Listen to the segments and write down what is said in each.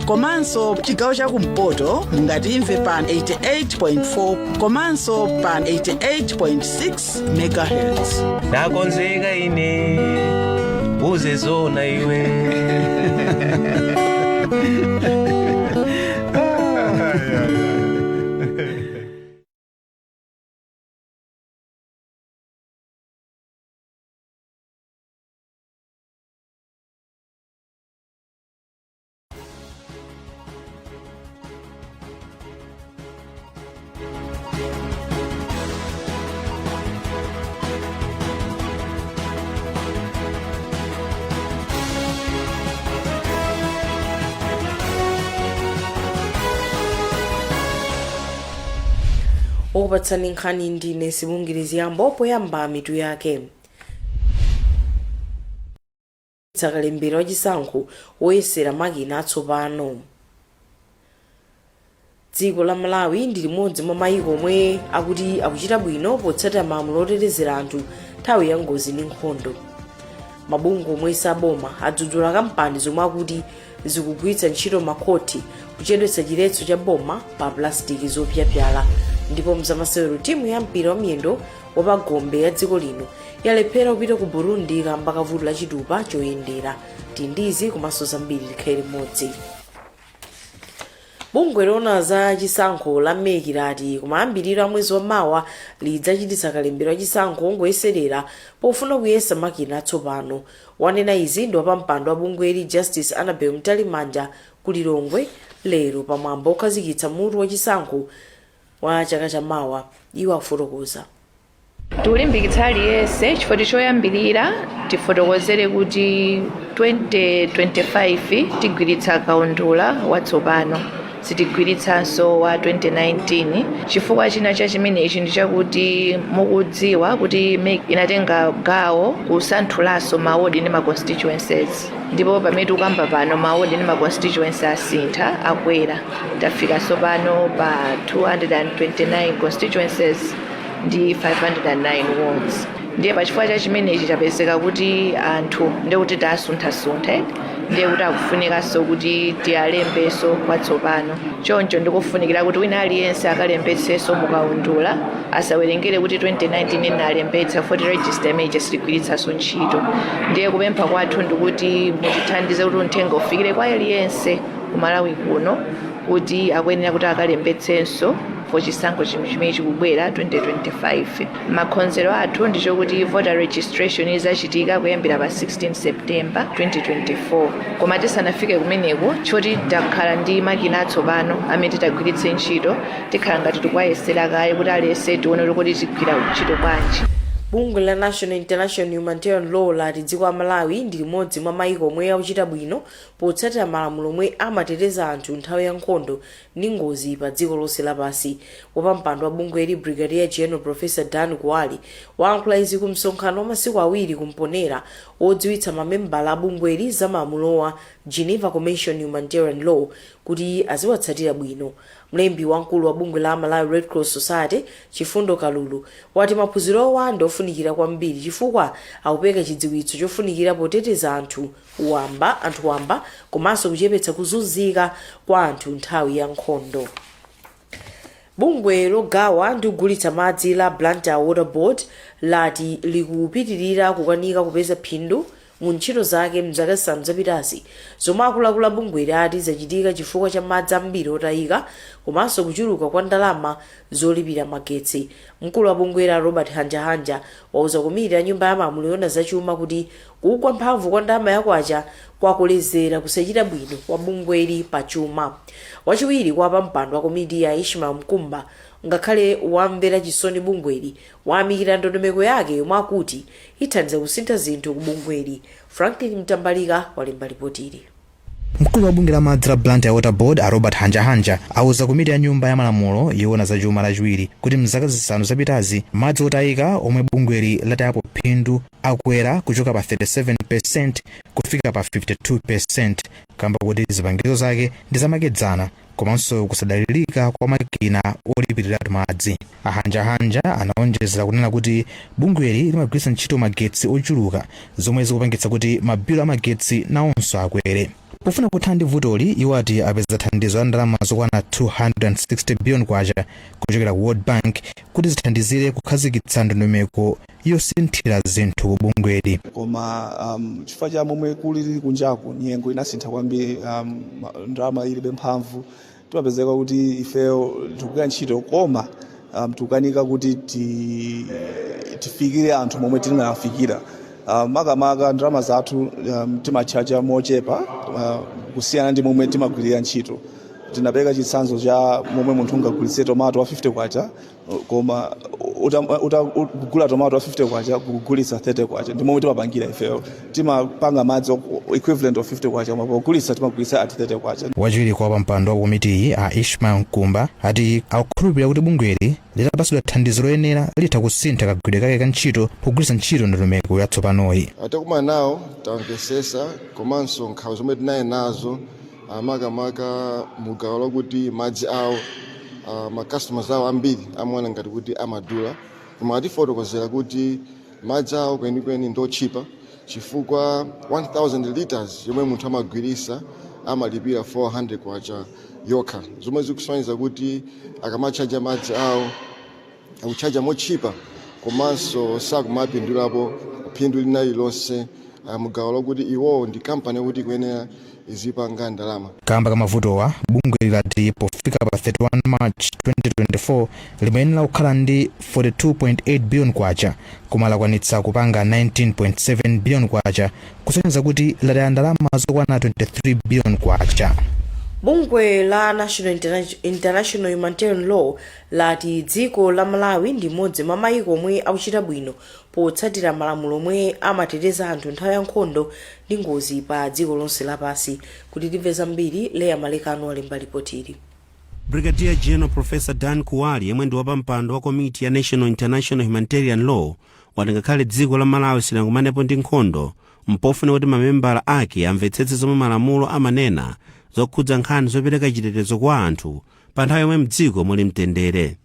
komanso chigawo cha kumpoto mungatimve pa 88.4 komanso pa 88.6 megahertz. Nakonzeka ine uze zona iwe. Okupatsani nkhani ndine Sibungirizi Yambo poyamba mitu yake. Tsakalembera wachisankho woyesera makina atsopano. Dziko la Malawi ndi limodzi mwa mayiko omwe akuti akuchita bwino potsatira malamulo otetezera anthu nthawi ya ngozi ndi nkhondo. Mabungwe omwe saboma adzudzula kampani zomwe akuti zikugwiritsa ntchito makhoti kuchedwetsa chiletso cha boma pa plastiki zopyapyala. Ndipo mzamasewero timu ya mpira wa miyendo wapagombe ya dziko lino yalephera kupita ku Burundi kamba kavuto la chitupa choyendera. Tindizi komanso zambiri likhale limodzi. Bungwe lona za chisankho la meki lati kumayambiriro a mwezi wa mawa lidzachititsa kalembera wachisankho ongoyeserera pofuna kuyesa makina atsopano. Wanena izi ndi wapampando wa bungweli Justice Annabel Mtalimanja ku Lilongwe lero pamwambo okhazikitsa mutu wachisankho wa chaka cha mawa. Iwo afotokoza. Tikulimbikitsa aliyense chifukwa choyambirira tifotokozere kuti 2025 tigwiritsa kaundula watsopano sitigwiritsanso wa 2019 chifukwa china cha chimenechi ndi chakuti mukudziwa kuti MEC inatenga gawo kusanthulaso mawodi ndi ma constituencies ndipo pamene tikukamba pano mawodi ndi ma constituencies asintha akwera tafika sopano pa 229 constituencies ndi 509 wards. Ndiye pachifukwa cha chimenechi chapezeka kuti anthu ndikuti tasuntha ndiye kuti akufunikanso kuti tiyalembeso kwatsopano. Choncho ndikufunikira kuti wina aliyense akalembetsenso mukaundula asawerengere kuti 2019 inalembetsa 40 register imene sitigwiritsanso ntchito. Ndiye kupempha kwathu ndikuti mutithandize kuti uthenga ufikire kwa aliyense kumalawi kuno kuti akuyenera kuti akalembetsenso chisankho chimene chikubwera 2025. Makhonzero athu ndicho kuti voter registration izachitika kuyambira pa 16 September 2024. Koma tisanafike kumeneko choti takhala ndi makina atsopano amene titagwiritse ntchito tikhala ngati tikwayesera kale kuti aliyense tione kuti tigwira ntchito bwanji. Bungwe la National International Humanitarian Law lati dziko la Malawi ndi limodzi mwa mayiko omwe akuchita bwino potsatira malamulo omwe amateteza anthu nthawi ya nkhondo ndi ngozi pa dziko lonse lapansi. Wapampando wa bungweli Brigadier General Professor Dan Kuwali wayankhula izi ku msonkhano wa masiku awiri kumponera odziwitsa mamembala a bungweli za malamulowa Geneva Convention on Humanitarian Law kuti aziwatsatira bwino. Mlembi wamkulu wa bungwe la Malawi Red Cross Society Chifundo Kalulu wati maphunzirowa ndi ofunikira kwambiri chifukwa akupeka chidziwitso chofunikira poteteza anthu wamba komanso kuchepetsa kuzunzika kwa anthu nthawi ya nkhondo. Bungwe logawa ndi kugulitsa madzi la Blantyre Water Board lati likupitirira kukanika kupeza phindu mu ntchito zake mzaka zisanu zapitazi zomwe akuluakulu a bungweli ati zachitika chifukwa cha madzi ambiri otayika komanso kuchuluka kwa ndalama zolipira magetsi. Mkulu wa bungweli Robert Hanjahanja wauza komiti ya nyumba ya malamulo yona zachuma kuti kugwa mphamvu kwa ndalama yakwacha kwakulezera kusachita bwino kwa bungweli pachuma. Wachiwiri kwa pampando wa komiti ya Ishmael Mkumba ngakhale wamvera chisoni bungweli wayamikira ndondomeko yake yomwe akuti ithandiza kusintha zinthu ku bungweli. Franklin Mtambalika walemba ripotili. Mkulu wa bunge la madzi la Blantyre Water Board Robert Hanjahanja auza komiti ya nyumba ya malamulo yona za chuma lachiwiri kuti mzaka zisanu zapitazi madzi otayika omwe bungweli latayapo phindu akwera kuchoka pa 37% kufika pa 52% kamba kuti zipangizo zake ndi zamakedzana komanso kusadalirika kwa makina olipirira madzi. Hanjahanja anaonjezera kunena kuti bungweli limagwiritsa ntchito magetsi ochuluka zomwe zikupangitsa kuti mabilu a magetsi nawonso akwere. pofuna kuthana ndi vutoli iwo ati apeza thandizo la ndalama zokwana 260 billion kwacha kuchokera ku World Bank kuti zithandizire kukhazikitsa ndondomeko yosinthira zinthu ku bungweli. Koma chifukwa cha momwe kulili kunjaku nyengo inasintha kwambiri, ndalama ilibe mphamvu, timapezeka kuti ifeyo tikugwira ntchito koma tukanika kuti tifikire anthu momwe tinafikira. Makamaka ndalama zathu timachacha mochepa kusiyana ndi momwe timagwirira ntchito. Tinapeka chitsanzo cha momwe munthu ungagulitse tomato wa 50 kwacha koma utagula tomato wa 50 kwacha kugulitsa 30 kwacha ndi momwe timapangira ifeyo. Timapanga madzi equivalent of 50 kwacha koma kugulitsa timagulitsa at 30 kwacha. Wachiwiri kwa pampando wa komitiyi a Ishmael Nkumba ati akukhulupirira kuti bungweli litapatsidwa thandizo loyenera litha kusintha kagwidwe kake ka ntchito pogwiritsa ntchito ndondomeko yatsopanoyi. Takumana nawo tamvesesa komanso nkhawa zomwe tinaye nazo makamaka mugawo lokuti madzi awo customers awo ambiri amaona ngati kuti amadula, koma atifotokozera kuti madzi awo kwenikweni ndochipa chifukwa 1000 liters yomwe munthu amagwirisa amalipira 400 kwacha yokha, zomwe zikusonyeza kuti akamachaja madzi awo akuchaja mochipa komanso sakumapindulapo phindu lina lilonse mugawo lokuti iwo ndi kampani kuti kuyenera izipanga ndalama. Kamba kamavutowa bungwe lati pofika pa 31 March 2024 limayenera kukhala ndi 42.8 billion kwacha koma lakwanitsa kupanga 19.7 billion kwacha, kusonyeza kuti lataya ndalama zokwana 23 billion kwacha. Bungwe la National International Humanitarian Law lati dziko la Malawi ndi modzi mwa mayiko omwe akuchita bwino potsatira malamulo omwe amateteza anthu nthawi ya nkhondo ndi ngozi pa dziko lonse lapansi. Kuti timve zambiri, Leya Malekano alemba ripotili. Brigadier General Professor Dan Kuwali yemwe ndi wapampando wa komiti ya National International Humanitarian Law wati ngakhale dziko la Malawi silingakumanepo ndi nkhondo mpofuna kuti mamembala ake amvetsetse zomwe malamulo amanena zokhudza nkhani zopereka chitetezo kwa anthu pa nthawi yomwe mdziko muli mtendere.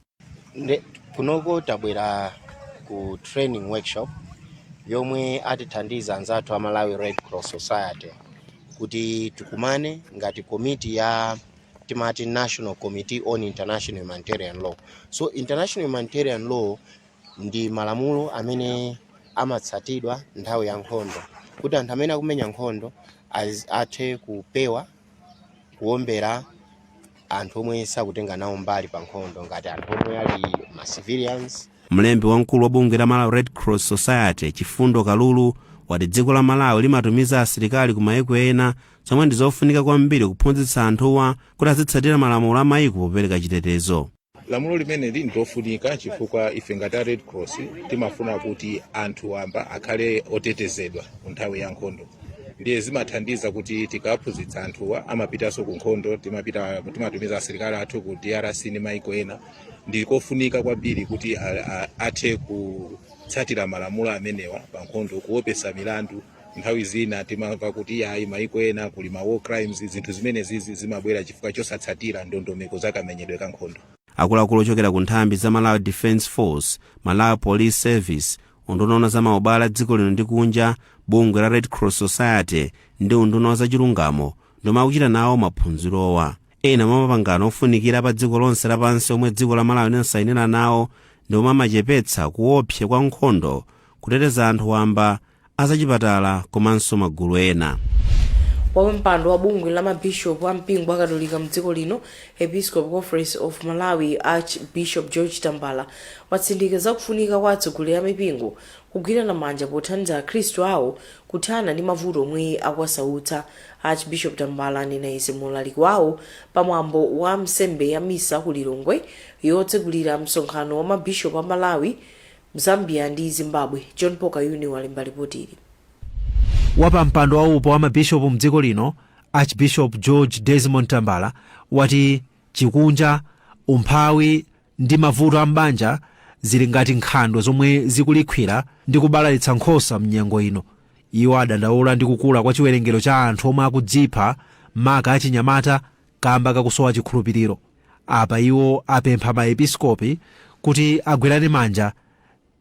Kunoko tabwera ku training workshop yomwe atithandiza anzathu a Malawi Red Cross Society kuti tikumane ngati komiti ya timati National Committee on International Humanitarian Law. So International Humanitarian Law ndi malamulo amene amatsatidwa nthawi ya nkhondo kuti anthu amene akumenya nkhondo athe kupewa kuombera anthu omwe sakutenga nawo mbali pa nkhondo ngati anthu omwe ali ma civilians. Mlembi wamkulu wa bungwe la Malawi Red Cross Society Chifundo Kalulu wati dziko la Malawi limatumiza asilikali ku mayiko ena zomwe ndi zofunika kwambiri kuphunzitsa anthuwa kuti azitsatira malamulo a mayiko popereka chitetezo. Lamulo limene lindofunika chifukwa ife ngati Red Cross timafuna kuti anthu wamba akhale otetezedwa ku nthawi ya nkhondo. Ndiye zimathandiza kuti tikaphunzitsa anthuwa amapitanso ku nkhondo, timatumiza asilikali athu ku DRC ndi mayiko ena. Ndi kofunika kwambiri kuti athe kutsatira malamulo amenewa pa nkhondo, kuopesa milandu. Nthawi zina timamva kuti ayi mayiko ena kuli ma war crimes, zinthu zimene zizi zimabwera chifukwa chosatsatira ndondomeko zakamenyedwe ka nkhondo. Akuluakulu ochokera ku nthambi za Malawi Defence Force, Malawi Police Service, unduna za maubala dziko lino ndi kunja, bungwe la Red Cross Society ndi unduna za chilungamo ndomwe akuchita nawo maphunzirowa. Ena mwa mapangano ofunikira pa dziko lonse lapansi omwe dziko la Malawi linasayinira nawo ndomwe amachepetsa kuopsa kwa nkhondo, kuteteza anthu wamba, azachipatala komanso magulu ena. Wapampando wa bungwe la mabishop wa mpingo wa Katolika mdziko lino Episcopal Conference of Malawi Archbishop George Tambala watsindika kufunika kwa atsogoleri a mipingo kugwirana manja pothandiza Akhristu awo kuthana ndi mavuto omwe akuwasautsa. Archbishop Tambala anena izi mulaliki wawo pamwambo wa nsembe ya misa ku Lilongwe yotsegulira msonkhano wa mabishop a Malawi, Zambia ndi Zimbabwe. John Poka Yuni walemba ripotili. Wapampando waupo wa mabishopu mdziko lino Archbishop George Desmond Tambala wati chikunja, umphawi ndi mavuto ambanja zili ngati nkhandwe zomwe zikulikwira ndi kubalalitsa nkhosa mnyengo ino. Iwo adandaula ndi kukula kwa chiwerengero cha anthu omwe akudzipha maka achinyamata kamba kakusowa chikhulupiriro. Apa iwo apempha maepiskopi kuti agwirane manja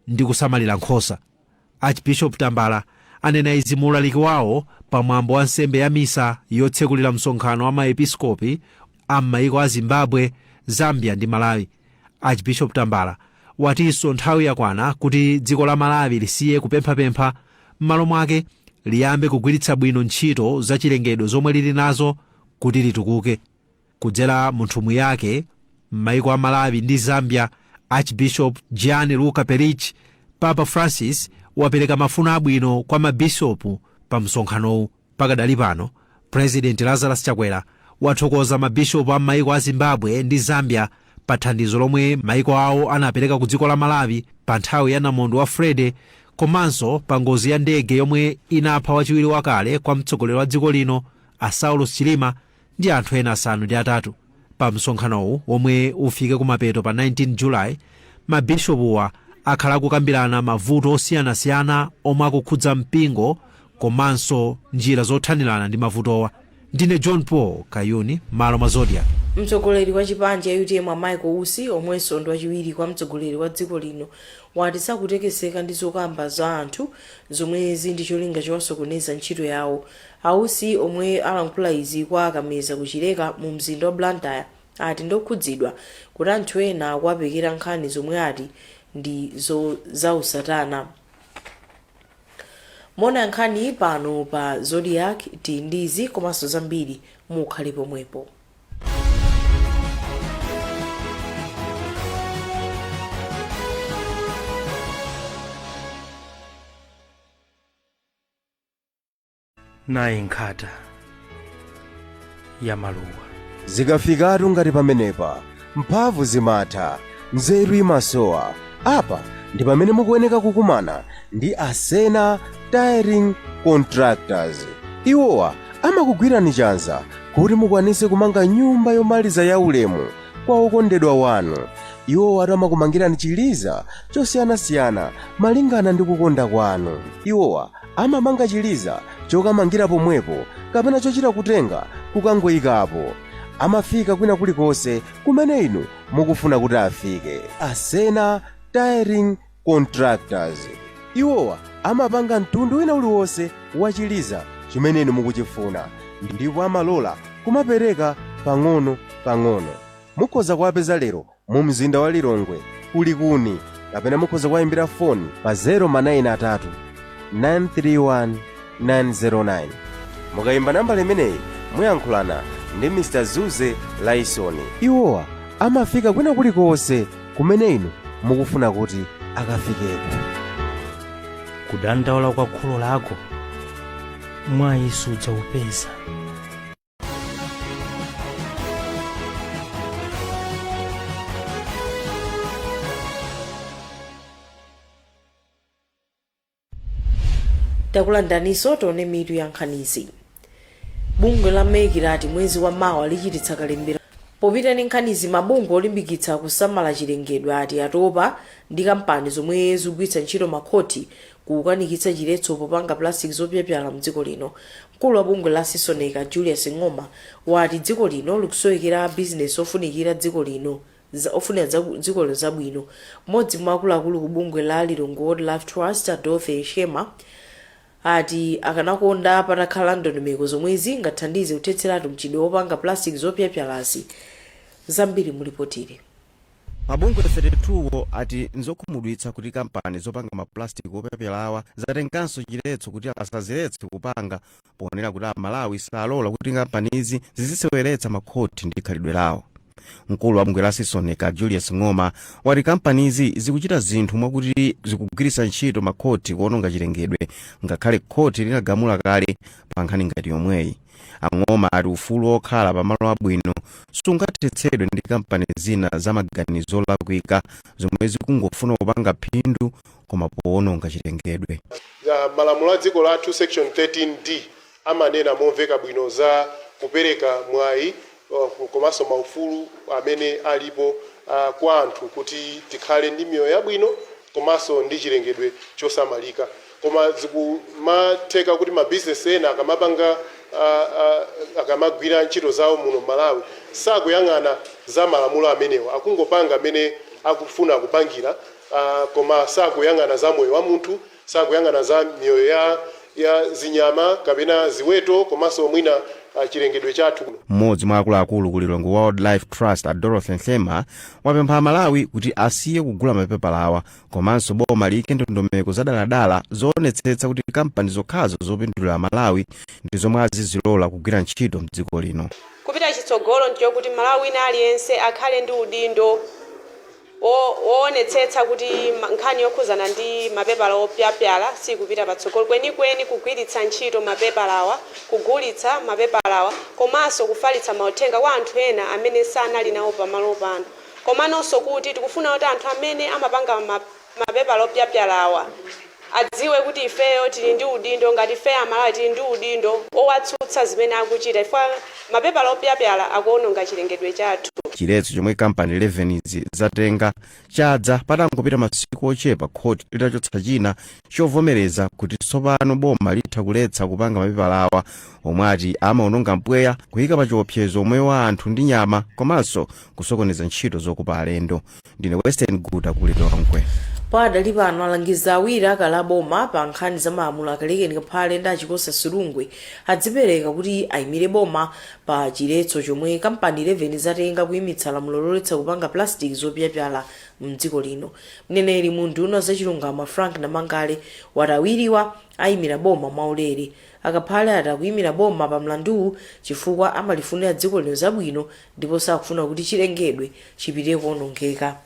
ndi kusamalira nkhosa. Archbishop Tambala anena izi mulaliki wawo pa pamwambo wa nsembe ya misa yotsekulira msonkhano wa maepiskopi a m'mayiko a Zimbabwe, Zambia ndi Malawi. Archbishop Tambala watinso nthawi yakwana kuti dziko la Malawi lisiye kupemphapempha, m'malo mwake liyambe kugwiritsa bwino ntchito zachilengedwe zomwe lili nazo kuti litukuke. Kudzera mu nthumwi yake m'mayiko a Malawi ndi Zambia, Archbishop Gianni Luca Perich, Papa Francis wapereka mafuno abwino kwa mabishopu pa msonkhanowu. Pakadali pano President Lazarus Chakwera wathokoza mabishopu a m'mayiko a Zimbabwe ndi Zambia pa thandizo lomwe mayiko awo anapereka ku dziko la Malawi pa nthawi ya namondwe wa Fred, komanso pa ngozi ya ndege yomwe inapha wachiwiri wakale kwa mtsogoleri wa dziko lino a Saulos Chilima ndi anthu ena 8. Pa msonkhanowu womwe ufike kumapeto pa 19 Julayi, mabishopuwa akhala kukambirana mavuto osiyanasiyana omwe akukhudza mpingo komanso njira zothanirana ndi mavutowa. Ndine John Paul Kayuni, malo mwa Zodiac. Mtsogoleri wa chipani ya UTM a Michael Usi, omwenso ndi wachiwiri kwa mtsogoleri wa dziko lino, wati sakutekeseka ndi zokamba za anthu zomwe zindi cholinga chowasokoneza ntchito yawo. Ausi, omwe alankhula izi kwa akameza kuchileka mu mzinda wa Blantyre, ati ndokhudzidwa kuti anthu ena akuwapekera nkhani zomwe ati ndi za usatana. Mona nkhani pano pa Zodiac tindizi komanso zambiri mukhale pomwepo. nayi nkhata ya maluwa zikafikatu ngati pamenepa mphamvu zimatha, nzeru imasowa. Apa ndi pamene mukuyeneka kukumana ndi Asena Tiring Contractors. Iwowa amakugwirani chanza kuti mukwanise kumanga nyumba yomaliza yaulemu kwa okondedwa wanu. Iwowa amakumangirani chiliza chosiyanasiyana malingana ndi kukonda kwanu. Iwowa amamanga chiliza chokamangira pomwepo kapena chochita kutenga kukangoyikapo. Amafika kwina kulikonse kumene inu mukufuna kuti afike. Asena Tiring Contractors. Iwowa amapanga mtundu wina uliwonse wachiliza chimene inu mukuchifuna, ndipo amalola kumapereka pang'ono. Mukhoza kuwapeza lero mu mzinda wa Lilongwe, Kulikuni, kapena mukhoza kuwayimbira foni pa 093 931 909. Mukayimba nambala imeneyi muyankhulana ndi Mr. Zuze Laisoni. Iwowa amafika kwina kulikonse kumene inu mukufuna kuti akafikeko. kudandaula kwa kholo lako mwayi sudzaupeza. Takulandaniso tone mitu ya nkhanizi. Bungwe la MEC lati mwezi wa Mawa lichititsa kalembera popita ndi nkhanizi mabungwe olimbikitsa kusamala chilengedwe ati atopa ndi kampani zomwe zigwiritsa ntchito makhoti kukanikitsa chiletso popanga plastic zopyapyala mdziko lino. Mkulu wa bungwe la Sisoneka Julius Ng'oma wati dziko lino likusowekera business ofunikira dziko lino ofunira dziko lino zabwino. Mmodzi mwa akuluakulu ku bungwe la Lilongwe Wildlife Trust, Dorothy Shema, ati akanakonda patakhala ndondomeko zomwe zingathandize kuthetseratu mchitidwe wopanga plastic zopyapyalasi. Zambiri mulipotire. Mabungwe 32 ati nzokhumudwitsa kuti kampani zopanga maplastic opyapyalawa zatenganso chiletso kuti asaziletse kupanga, poonera kuti Malawi salola kuti kampanizi ziziseweretsa makhoti ndi khalidwe lawo. Mkulu wa bungwe la Sisoneka Julius Ng'oma wati kampanizi zikuchita zinthu mwakuti zikugwiritsa ntchito makhoti kuononga chilengedwe, ngakhale khoti linagamula kale pa nkhani ngati yomweyi. Ng'oma ati ufulu okhala pamalo abwino sungathetsedwe ndi kampani zina za maganizo olakwika zomwe zikungofuna kupanga phindu koma poononga chilengedwe. Malamulo a dziko lathu section 13D amanena momveka bwino za kupereka mwayi komanso maufulu amene alipo kwa anthu kuti tikhale ndi miyoyo yabwino komanso ndi chilengedwe chosamalika. Koma zikumatheka kuti mabizinesi ena akamapanga akamagwira ntchito zawo muno Malawi sakuyang'ana za malamulo amenewa, akungopanga amene akufuna kupangira, koma sakuyang'ana za moyo wa munthu, sakuyang'ana za miyoyo ya zinyama kapena ziweto komanso mwina chilengedwe chathu. Mmodzi mwa akuluakulu ku Lilongwe Wildlife Trust Dorothy Nhlema wapempha Malawi kuti asiye kugula mapepala awa komanso boma liyike ndondomeko zadaladala zoonetsetsa kuti kampani zokhazo zopindulira Malawi ndi zomwe azizilola kugwira ntchito mdziko lino. Kupita chitsogolo ndicho kuti Malawi wina aliyense akhale ndi udindo woonetsetsa kuti nkhani yokhuzana ndi mapepala opyapyala sikupita patsogolo kwenikweni, kugwiritsa ntchito mapepalawa, kugulitsa mapepalawa komanso kufalitsa mauthenga kwa anthu ena amene sanali nawo pamalo pano. Komanso kuti tikufuna kuti anthu amene amapanga mapepala opyapyalawa adziwe kuti ifeyo tili ndi udindo, ngati ifeyo Amalawi tili ndi udindo owatsutsa zimene akuchita ifo mapepala opyapyala akuononga chilengedwe chathu. Chiletso chomwe kampani 11 izi zatenga chadza patangopita masiku ochepa khoti litachotsa china chovomereza kuti tsopano boma litha kuletsa kupanga mapepala awa omwe ati amaononga mpweya, kuyika pa chiopsezo moyo wa anthu ndi nyama komanso kusokoneza ntchito zokopa alendo. Ndine Western Guta ku Lilongwe. Padali pano alangiza awiri akala boma pa nkhani za malamulo akalekeni kaphale ndi achikosa Sulungwe adzipereka kuti ayimire boma pa chiletso chomwe kampani 11 zatenga kuyimitsa lamulo loletsa kupanga plastic zopyapyala mdziko lino. Mneneri munduna za chilungamo Frank Namangale wati awiriwa ayimira boma mwaulere. Akaphale atakuyimira boma pa mlandu chifukwa amalifunira dziko lino zabwino ndipo sakufuna kuti chilengedwe chipite kuonongeka.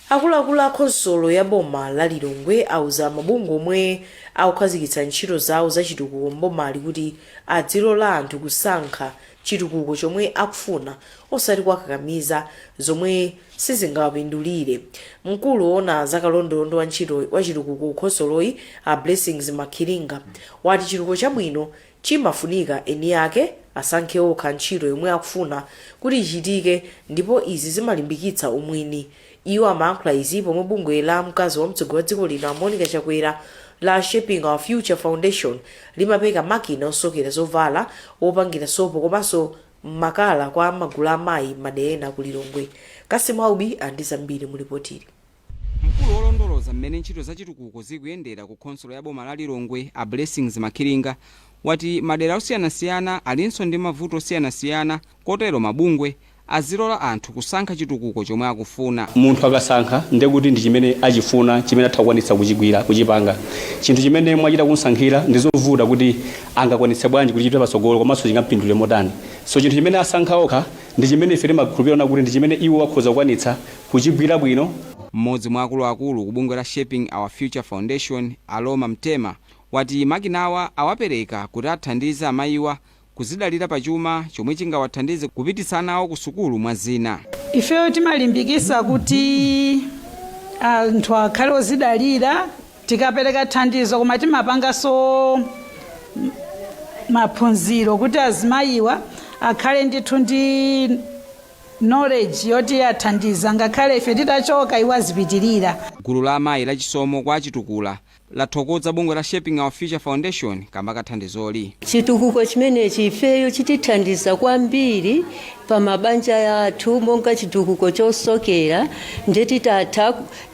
Akuluakulu akhonsolo ya boma la Lilongwe auza mabungwe omwe akukhazikitsa ntchito zawo zachitukuko mbomali kuti adzilola anthu kusankha chitukuko chomwe akufuna osati kwakakamiza zomwe sizingawapindulire. Mkulu woona zakalondolondo wa ntchito wa chitukuko kukhonsoloyi a Blessings Makiringa wati chitukuko chabwino chimafunika eni ake asankhe okha ntchito yomwe akufuna kuti ichitike ndipo izi zimalimbikitsa umwini. Iwo amayankhula izi pomwe bungwe la mkazi wa mtsogoleri wa dziko lino Monica Chakwera la Shaping Our Future Foundation limapeka makina osokera zovala opangira sopo komanso makala kwa magulu amayi madera ku Lilongwe. Kasimu Aubi andi zambiri mulipotiri. Mkulu wolondoloza mmene ntchito zachitukuko zikuyendera ku khonsolo ya boma la Lilongwe a Blessings Makiringa wati madera osiyanasiyana alinso ndi mavuto osiyanasiyana kotero mabungwe azilola anthu kusankha chitukuko chomwe akufuna. Munthu akasankha ndekuti ndi chimene achifuna, chimene atakwanitsa kuchigwira kuchipanga. Chinthu chimene mwachita kunsankhira ndizovuta kuti angakwanitse bwanji kuchita patsogolo komanso chingampindule motani. So chinthu chimene asankha okha ndi chimene ife timakhulupirira kuti ndi chimene iwo akhoza kukwanitsa kuchigwira bwino. Mmodzi mwa akuluakulu ku bungwe la Shaping Our Future Foundation Aloma Mtema wati makinawa awapereka kuti athandize amayiwa kuzidalira pachuma chomwe chingawathandize kupititsa ana awo ku sukulu mwa zina. Ifeyo timalimbikitsa kuti anthu akhale ozidalira tikapereka thandizo koma timapanganso maphunziro kuti azimayiwa akhale ndithu ndi knowledge yoti athandiza ngakhale ife titachoka iwo azipitirira. Gulu la amayi la chisomo kwa chitukula lathokoza bungwe la Shaping Our Future Foundation kamba kathandizoli. Chitukuko chimenechi ifeyo chitithandiza kwambiri pa mabanja yathu monga chitukuko chosokera ndeti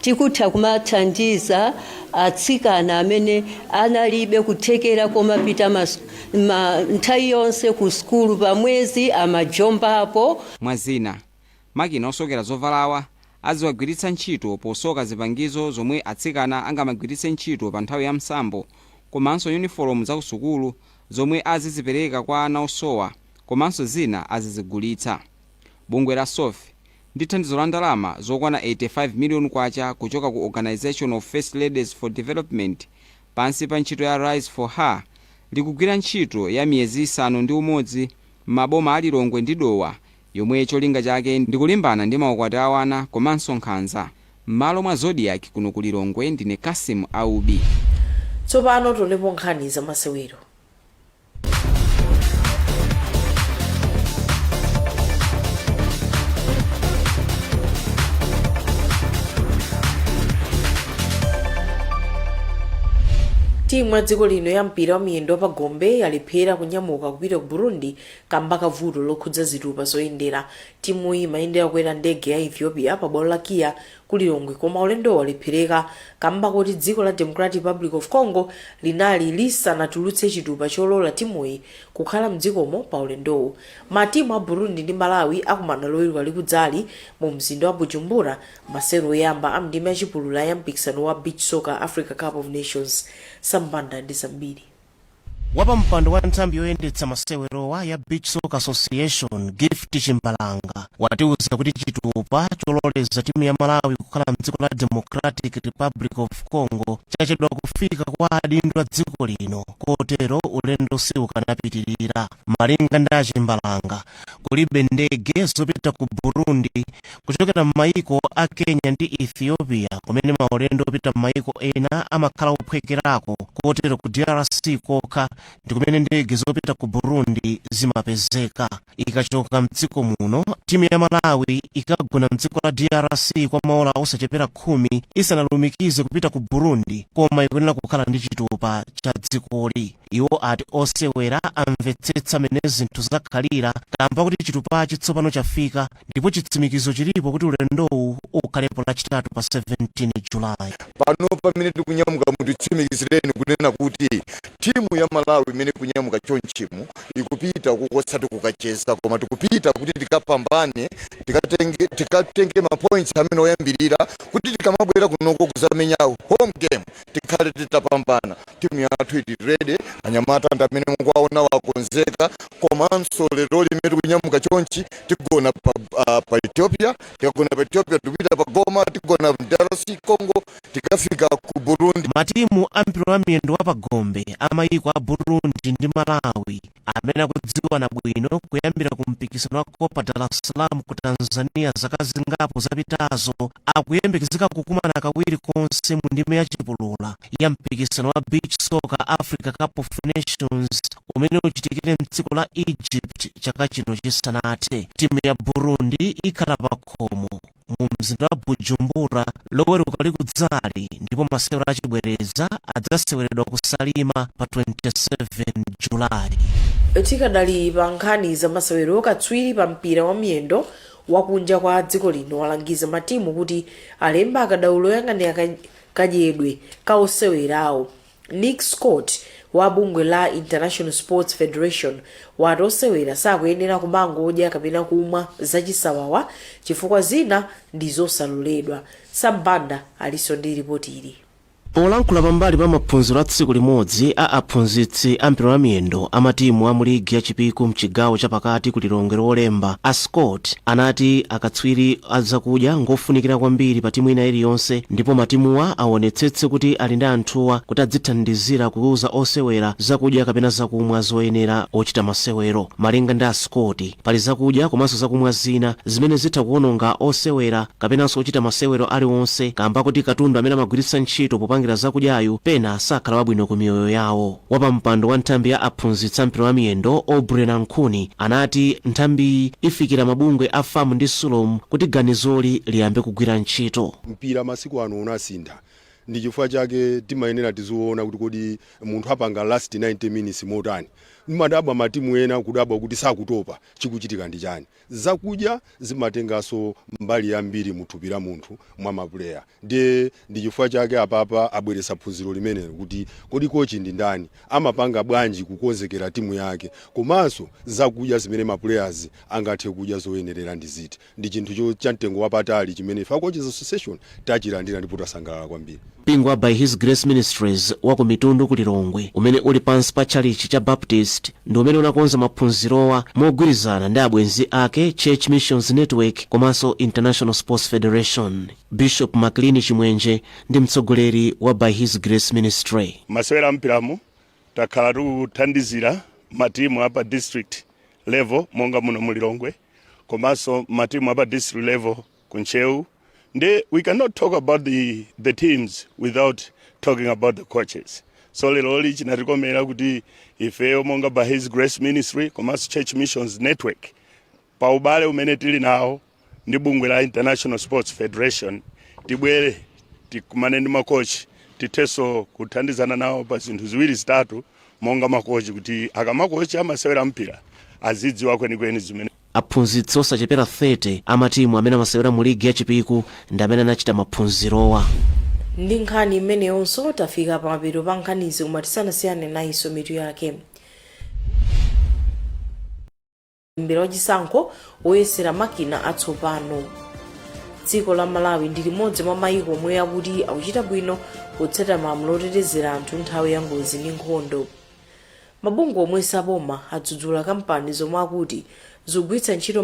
tikutha kumathandiza atsikana amene analibe kuthekera komapita nthawi yonse ku sukulu pamwezi amajombapo. Mwazina makina osokera zovalawa aziwagwiritsa ntchito posoka zipangizo zomwe atsikana angamagwiritse ntchito pa nthawi ya msambo komanso uniform za kusukulu zomwe azizipereka kwa ana osowa komanso zina azizigulitsa. Bungwe la SOFI ndi thandizo la ndalama zokwana 85 million kwacha kuchoka ku Organization of First Ladies for Development pansi pa ntchito ya Rise for Her likugwira ntchito ya miyezi 6 m'maboma a Lilongwe ndi Dowa yomwe cholinga chake ndikulimbana ndi maukwati a ana komanso nkhanza. M'malo mwa Zodiac kuno ku Lilongwe ndine Kasimu Aubi. Tsopano tolepo nkhani za masewero. Timu ya dziko lino ya mpira wa miyendo pa Gombe yalephera kunyamuka kupita ku Burundi kamba ka vuto lokhudza zitupa zoyendera. Timu iyi imayendera kukwera ndege ya Ethiopia pa bwalo la Kia kulilongwe, koma ulendowo walephereka kamba kuti dziko la Democratic Republic of Congo linali lisanatulutse chitupa cholola timuyi kukhala mdzikomo pa ulendowo. Matimu a Burundi ndi Malawi akumana loweruka likudzali mu mzinda wa Bujumbura masewero oyamba a ndime yachipulula ya mpikisano wa Beach Soccer Africa Cup of Nations. Sambanda ndi zambiri. Wapa mpando wa nthambi yoyendetsa masewerowa ya Beach Soccer Association Gift Chimbalanga watiuza kuti chitupa chololeza timu ya Malawi kukhala mdziko la Democratic Republic of Congo chachedwa kufika kwa adindo a dziko lino, kotero ulendo siukanapitirira. Malinga ndi Chimbalanga, kulibe ndege zopita ku Burundi kuchokera m'mayiko a Kenya ndi Ethiopia, kumene maulendo opita m'mayiko ena amakhala ophwekerako, kotero ku DRC kokha ndi kumene ndege zopita ku Burundi zimapezeka. Ikachoka mdziko muno, timu ya Malawi ikagona mdziko la DRC kwa maola osachepera 10 isanalumikize kupita ku Burundi, koma ikuyenera kukhala ndi chitupa cha dzikoli. Iwo ati osewera amvetsetsa mene zinthu zakhalira kamba kuti chitupa chitsopano chafika, ndipo chitsimikizo chilipo kuti ulendowu ukhalepo lachitatu pa 17 Julayi. Pano pamene tikunyamuka mutitsimikizireni kunena kuti timu ya Malawi imene kunyamuka chonchimu ikupita kukosatu kukacheza, koma tikupita kuti tikapambane, tikatenge mapoints amene oyambirira kuti tikamabwera kunoko kuzamenya home game tikhale titapambana. Timu yathu ili ready, anyamata ndamene mukwaona wakonzeka, komanso lero limene kunyamuka chonchi tigona pa Ethiopia, tikagona pa Ethiopia tupita pa Goma, tigona DRC Congo, tikafika ku Burundi. Matimu ampira wa miyendo wa pagombe amayiko a Burundi ndi Malawi amene akudziwa na bwino kuyambira ku mpikisano wa Copa Dar es Salaam ku Tanzania zaka zingapo zapitazo, akuyembekezeka kukumana kawiri konse mu ndime yachipulula ya mpikisano wa Beach Soccer Africa Cup of Nations umene uchitikire mdziko la Egypt chaka chino chisanathe. Timu ya Burundi ikhala pa khomo mu mzinda wa Bujumbura loweruka likudzali, ndipo masewero achibwereza adzaseweredwa kusalima pa 27 Julayi. Tikadali pa nkhani za masewero, katswiri pa mpira wa miyendo wakunja kwa dziko lino walangiza matimu kuti alemba akadaulo oyang'anira kadyedwe ka osewerawo. Nick Scott wa bungwe la International Sports Federation wati osewera sakuyenera kumangodya kapena kumwa zachisawawa chifukwa zina ndi zosaloledwa. Sambanda aliso ndi ripoti ili. Polankhula pambali pa maphunziro a tsiku limodzi a aphunzitsi a mpira wa miyendo a matimu a mu ligi ya Chipiku mchigawo chapakati ku Lilongwe lolemba, a Scott anati akatswiri azakudya ngofunikira kwambiri pa timu ina iliyonse, ndipo matimuwa aonetsetse kuti ali ndi anthuwa kuti adzithandizira kuuza osewera zakudya kapena zakumwa zoyenera ochita masewero. Malinga ndi a Scott, pali zakudya komanso zakumwa zina zimene zitha kuononga osewera kapenanso ochita masewero aliwonse, kamba kuti katundu amene amagwiritsa ntchito popangira zakudyayo pena sakhala wabwino ku miyoyo yawo. Wapa mpando wa nthambi ya aphunzitsi a mpira wa miyendo Aubrey Nankuni anati nthambi ifikira mabungwe a FAM ndi SULOM kuti ganizoli liyambe kugwira ntchito. Mpira masiku ano unasintha, ndi chifukwa chake timayenera tiziona kuti kodi munthu apanga last 90 minutes motani. Madabwa matimu ena kudabwa kuti sakutopa chikuchitika ndi chani. Zakudya zimatengaso mbali yambiri muthupi la munthu mwa mapuleya. Ndi chifukwa chake apapa abweresa phunziro limene kuti kodi kochi ndi ndani, amapanga bwanji kukonzekera timu yake, komanso zakudya zimene mapuleyers angathe kudya zoyenerera ndi ziti. Ndi chinthu cha mtengo wapatali chimene Fa Coaches Association tachilandira ndipo tasangalala kwambiri. Mpingo wa By His Grace Ministries wa ku Mitundu ku Lilongwe umene uli pansi pa chalichi cha Baptist ndi umene unakonza maphunzirowa mogwirizana ndi abwenzi ake Church Missions Network komanso International Sports Federation. Bishop Maclean Chimwenje ndi mtsogoleri wa By His Grace Ministry. Masewera mpiramu takhala tikuthandizira matimu apa district level monga muno mu Lilongwe, komanso matimu apa district level ku Nchewu. We cannot talk about the teams without talking about the coaches. So lero lichi natikomera kuti ifeyo monga By His Grace Ministry komanso Church Missions Network pa ubale umene tili nawo ndi bungwe la International Sports Federation tibwere tikumane ndi makochi titeso kuthandizana nawo pa zinthu ziwiri zitatu monga makochi kuti akamakochi amasewera mpira azidziwa kwenikweni zimene. aphunzitsi osachepera 30 amatimu amene amasewera mu ligi yachipiku ndi amene anachita maphunzirowa. Ndi nkhani imeneyonso tafika pamapeto pa nkhanizi koma tisanasiyane nayo mitu yake. Mbere wachisankho oyesera makina atsopano. Dziko la Malawi ndi limodzi mwa mayiko omwe akuti akuchita bwino potsata malamulo otetezera anthu nthawi ya ngozi ndi nkhondo. Mabungwe omwe saboma adzudzula kampani zomwe akuti zigwiritsa ntchito